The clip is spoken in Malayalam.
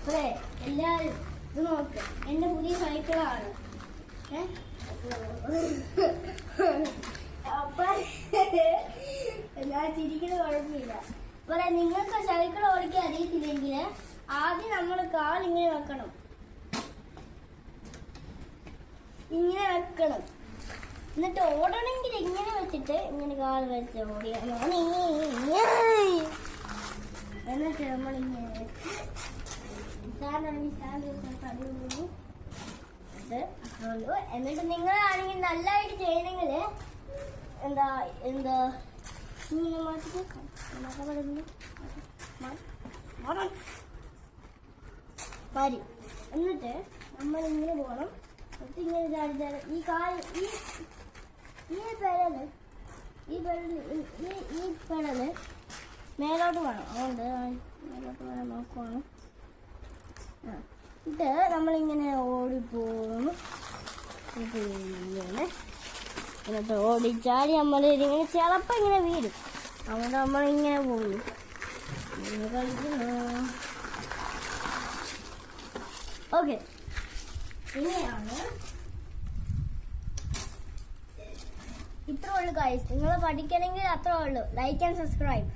അതെ എല്ലാരും ഇത് നോക്ക്, എന്റെ പുതിയ സൈക്കിളാണ്. അപ്പൊ ഞാൻ ചിരിക്കുന്നത് കുഴപ്പമില്ല. അപ്പൊ നിങ്ങൾക്ക് സൈക്കിൾ ഓടിക്കാൻ അറിയത്തില്ലെങ്കിൽ ആദ്യം നമ്മൾ കാലിങ്ങനെ വെക്കണം, ഇങ്ങനെ വെക്കണം. എന്നിട്ട് ഓടണമെങ്കിൽ ഇങ്ങനെ വെച്ചിട്ട് ഇങ്ങനെ കാൽ വെച്ച് ഓടിയാൽ എന്നിട്ട് നമ്മളിങ്ങനെ എന്നിട്ട് നിങ്ങളാണെങ്കിൽ നല്ലതായിട്ട് ചെയ്യണമെങ്കിൽ എന്താ എന്താ വരി. എന്നിട്ട് നമ്മളിങ്ങനെ പോകണം. ഇങ്ങനെ ചാടി ഈ കാൽ ഈ പെടല് മേലോട്ട് വേണം. അതുകൊണ്ട് മേലോട്ട് വേണം നോക്കുവാണ്. ഇത് നമ്മളിങ്ങനെ ഓടിപ്പോകുന്നു. എന്നിട്ട് ഓടിച്ചാടി നമ്മൾ ഇങ്ങനെ ചിലപ്പോൾ ഇങ്ങനെ വീഴും. അതുകൊണ്ട് നമ്മളിങ്ങനെ പോകുന്നു, ഇങ്ങനെ കളിക്കുന്നു. ഓക്കെ, ഇങ്ങനെയാണ്. ഇത്രേ ഉള്ളൂ ഗൈസ്. നിങ്ങൾ പഠിക്കണമെങ്കിൽ അത്രേ ഉള്ളൂ. Like and subscribe.